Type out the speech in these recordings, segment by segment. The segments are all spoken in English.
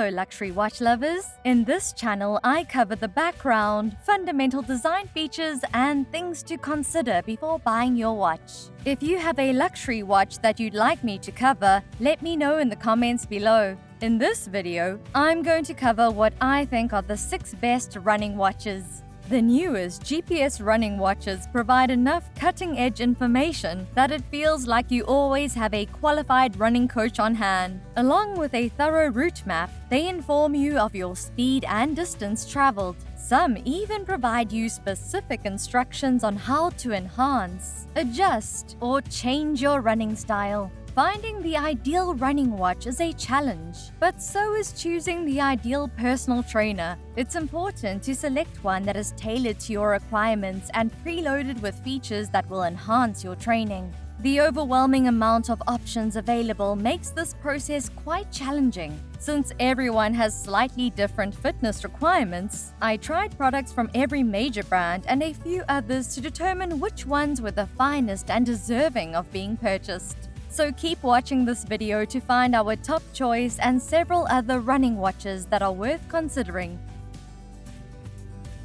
Hello luxury watch lovers! In this channel, I cover the background, fundamental design features, and things to consider before buying your watch. If you have a luxury watch that you'd like me to cover, let me know in the comments below. In this video, I'm going to cover what I think are the 6 best running watches. The newest GPS running watches provide enough cutting-edge information that it feels like you always have a qualified running coach on hand. Along with a thorough route map, they inform you of your speed and distance traveled. Some even provide you specific instructions on how to enhance, adjust, or change your running style. Finding the ideal running watch is a challenge, but so is choosing the ideal personal trainer. It's important to select one that is tailored to your requirements and preloaded with features that will enhance your training. The overwhelming amount of options available makes this process quite challenging. Since everyone has slightly different fitness requirements, I tried products from every major brand and a few others to determine which ones were the finest and deserving of being purchased. So keep watching this video to find our top choice and several other running watches that are worth considering.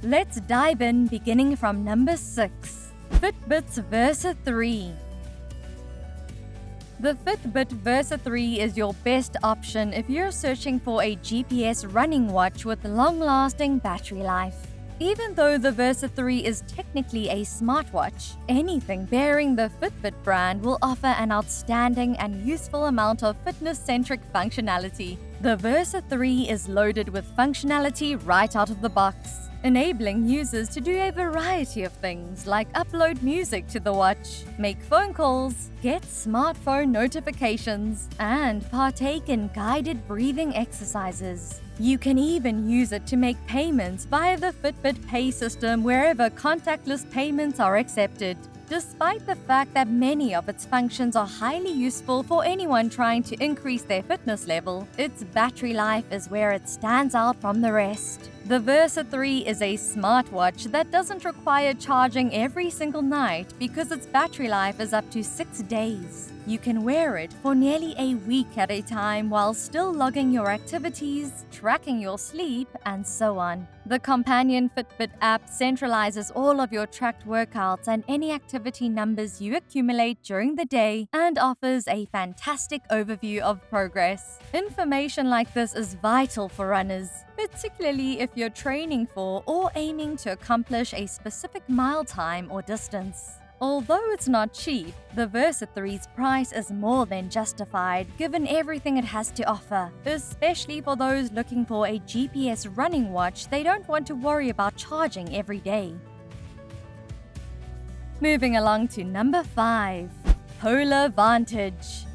Let's dive in, beginning from number 6. Fitbit's Versa 3. The Fitbit Versa 3 is your best option if you're searching for a GPS running watch with long-lasting battery life. Even though the Versa 3 is technically a smartwatch, anything bearing the Fitbit brand will offer an outstanding and useful amount of fitness-centric functionality. The Versa 3 is loaded with functionality right out of the box, enabling users to do a variety of things like upload music to the watch, make phone calls, get smartphone notifications, and partake in guided breathing exercises. You can even use it to make payments via the Fitbit Pay system wherever contactless payments are accepted. Despite the fact that many of its functions are highly useful for anyone trying to increase their fitness level, its battery life is where it stands out from the rest. The Versa 3 is a smartwatch that doesn't require charging every single night because its battery life is up to 6 days. You can wear it for nearly a week at a time while still logging your activities, tracking your sleep, and so on. The companion Fitbit app centralizes all of your tracked workouts and any activity numbers you accumulate during the day and offers a fantastic overview of progress. Information like this is vital for runners, particularly if you're training for or aiming to accomplish a specific mile time or distance. Although it's not cheap, the Versa 3's price is more than justified given everything it has to offer, especially for those looking for a GPS running watch they don't want to worry about charging every day. Moving along to number 5. Polar Vantage.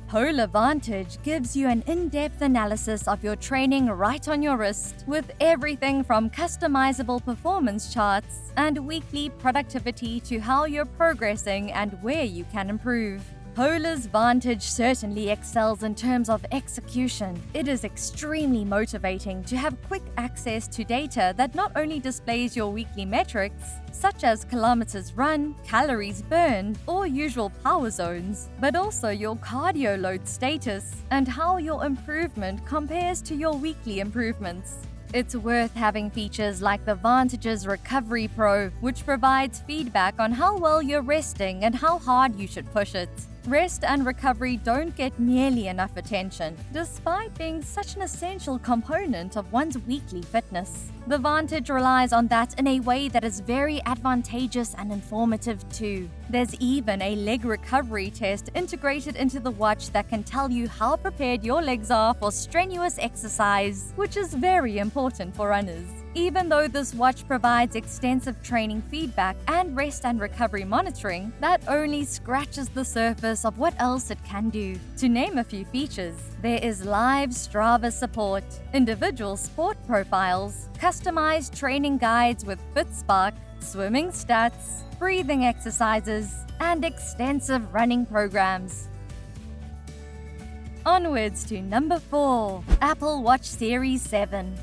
Polar Vantage gives you an in-depth analysis of your training right on your wrist, with everything from customizable performance charts and weekly productivity to how you're progressing and where you can improve. Polar's Vantage certainly excels in terms of execution. It is extremely motivating to have quick access to data that not only displays your weekly metrics, such as kilometers run, calories burned, or usual power zones, but also your cardio load status and how your improvement compares to your weekly improvements. It's worth having features like the Vantage's Recovery Pro, which provides feedback on how well you're resting and how hard you should push it. Rest and recovery don't get nearly enough attention, despite being such an essential component of one's weekly fitness. The Vantage relies on that in a way that is very advantageous and informative too. There's even a leg recovery test integrated into the watch that can tell you how prepared your legs are for strenuous exercise, which is very important for runners. Even though this watch provides extensive training feedback and rest and recovery monitoring, that only scratches the surface of what else it can do. To name a few features, there is live Strava support, individual sport profiles, customized training guides with FitSpark, swimming stats, breathing exercises, and extensive running programs. Onwards to number 4, Apple Watch Series 7.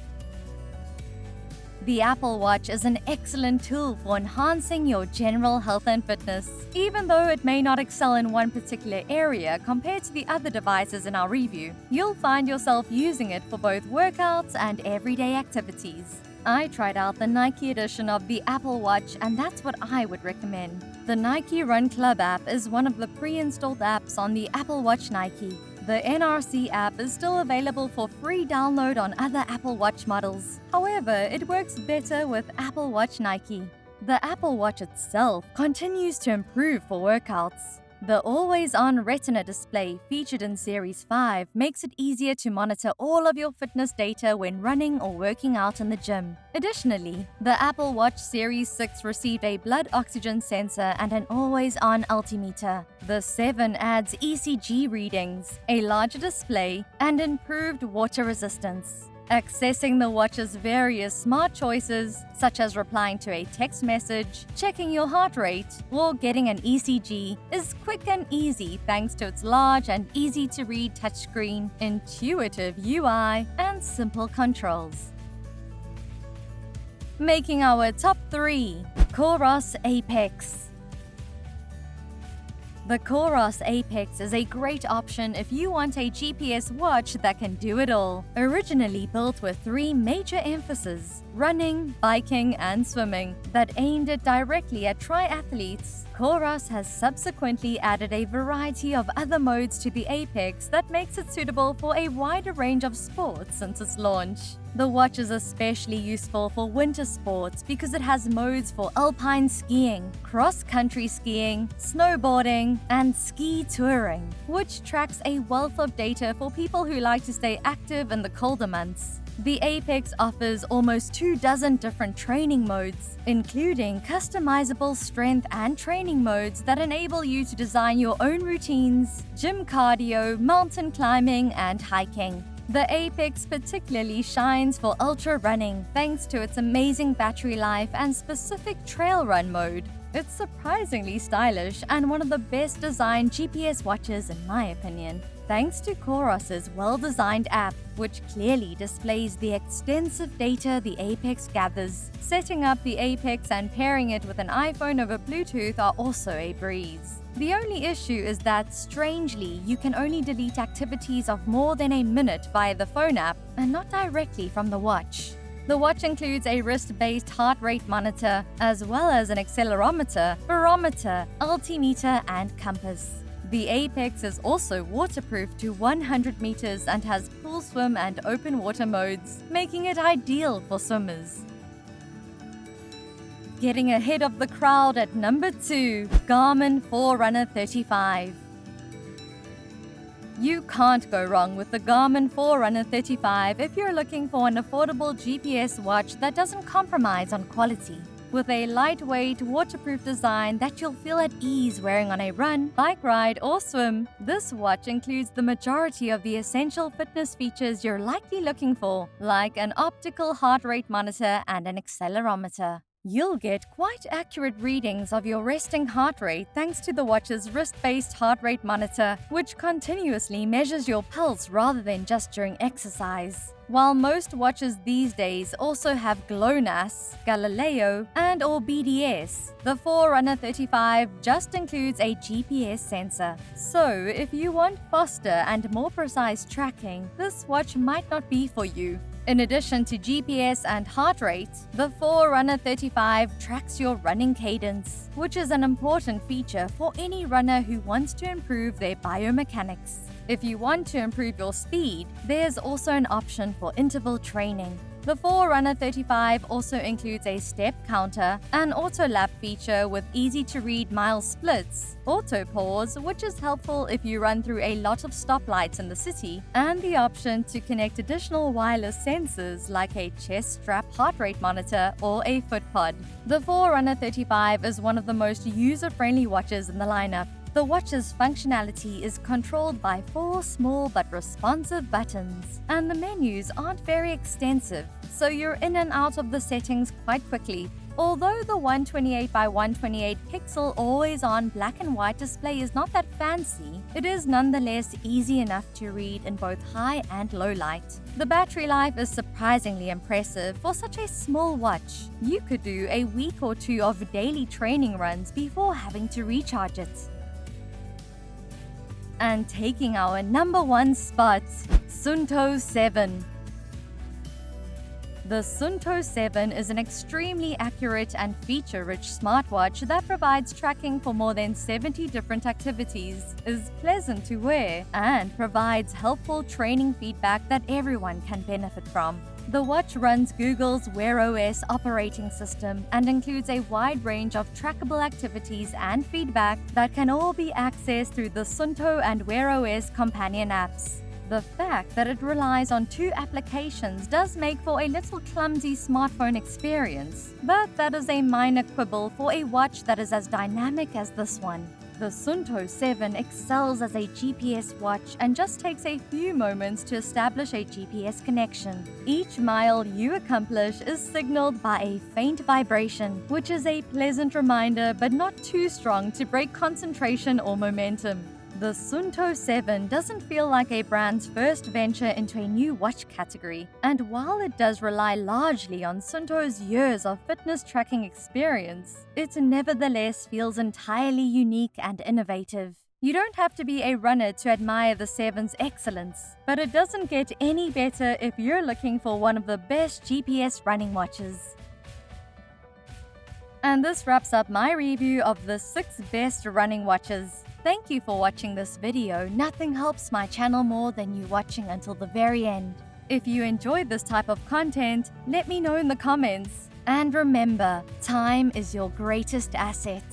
The Apple Watch is an excellent tool for enhancing your general health and fitness. Even though it may not excel in one particular area compared to the other devices in our review, you'll find yourself using it for both workouts and everyday activities. I tried out the Nike edition of the Apple Watch, and that's what I would recommend. The Nike Run Club app is one of the pre-installed apps on the Apple Watch Nike. The NRC app is still available for free download on other Apple Watch models. However, it works better with Apple Watch Nike. The Apple Watch itself continues to improve for workouts. The always-on Retina display featured in Series 5 makes it easier to monitor all of your fitness data when running or working out in the gym. Additionally, the Apple Watch Series 6 received a blood oxygen sensor and an always-on altimeter. The 7 adds ECG readings, a larger display, and improved water resistance. Accessing the watch's various smart choices, such as replying to a text message, checking your heart rate, or getting an ECG, is quick and easy thanks to its large and easy-to-read touchscreen, intuitive UI, and simple controls. Making our top 3, Coros Apex. The Coros Apex is a great option if you want a GPS watch that can do it all. Originally built with 3 major emphases, running, biking, and swimming, that aimed it directly at triathletes, Coros has subsequently added a variety of other modes to the Apex that makes it suitable for a wider range of sports since its launch. The watch is especially useful for winter sports because it has modes for alpine skiing, cross-country skiing, snowboarding, and ski touring, which tracks a wealth of data for people who like to stay active in the colder months. The Apex offers almost 24 different training modes, including customizable strength and training modes that enable you to design your own routines, gym cardio, mountain climbing, and hiking. The Apex particularly shines for ultra running thanks to its amazing battery life and specific trail run mode. It's surprisingly stylish and one of the best designed GPS watches in my opinion, thanks to Coros' well-designed app, which clearly displays the extensive data the Apex gathers. Setting up the Apex and pairing it with an iPhone over Bluetooth are also a breeze. The only issue is that, strangely, you can only delete activities of more than a minute via the phone app and not directly from the watch. The watch includes a wrist-based heart rate monitor, as well as an accelerometer, barometer, altimeter, and compass. The Apex is also waterproof to 100 meters and has pool swim and open water modes, making it ideal for swimmers. Getting ahead of the crowd at number 2, Garmin Forerunner 35. You can't go wrong with the Garmin Forerunner 35 if you're looking for an affordable GPS watch that doesn't compromise on quality. With a lightweight, waterproof design that you'll feel at ease wearing on a run, bike ride, or swim, this watch includes the majority of the essential fitness features you're likely looking for, like an optical heart rate monitor and an accelerometer. You'll get quite accurate readings of your resting heart rate thanks to the watch's wrist-based heart rate monitor, which continuously measures your pulse rather than just during exercise. While most watches these days also have GLONASS, Galileo, and/or BDS, the Forerunner 35 just includes a GPS sensor. So, if you want faster and more precise tracking, this watch might not be for you. In addition to GPS and heart rate, the Forerunner 35 tracks your running cadence, which is an important feature for any runner who wants to improve their biomechanics. If you want to improve your speed, there's also an option for interval training. The Forerunner 35 also includes a step counter, an auto lap feature with easy-to-read mile splits, auto pause, which is helpful if you run through a lot of stoplights in the city, and the option to connect additional wireless sensors like a chest strap heart rate monitor or a foot pod. The Forerunner 35 is one of the most user-friendly watches in the lineup. The watch's functionality is controlled by 4 small but responsive buttons, and the menus aren't very extensive, so you're in and out of the settings quite quickly. Although the 128 by 128 pixel always-on black and white display is not that fancy, it is nonetheless easy enough to read in both high and low light. The battery life is surprisingly impressive for such a small watch. You could do a week or two of daily training runs before having to recharge it. And taking our number 1 spot, Suunto 7. The Suunto 7 is an extremely accurate and feature-rich smartwatch that provides tracking for more than 70 different activities, is pleasant to wear, and provides helpful training feedback that everyone can benefit from. The watch runs Google's Wear OS operating system and includes a wide range of trackable activities and feedback that can all be accessed through the Suunto and Wear OS companion apps. The fact that it relies on 2 applications does make for a little clumsy smartphone experience, but that is a minor quibble for a watch that is as dynamic as this one. The Suunto 7 excels as a GPS watch and just takes a few moments to establish a GPS connection. Each mile you accomplish is signaled by a faint vibration, which is a pleasant reminder but not too strong to break concentration or momentum. The Suunto 7 doesn't feel like a brand's first venture into a new watch category, and while it does rely largely on Suunto's years of fitness tracking experience, it nevertheless feels entirely unique and innovative. You don't have to be a runner to admire the 7's excellence, but it doesn't get any better if you're looking for one of the best GPS running watches. And this wraps up my review of the 6 best running watches. Thank you for watching this video. Nothing helps my channel more than you watching until the very end. If you enjoyed this type of content, let me know in the comments. And remember, time is your greatest asset.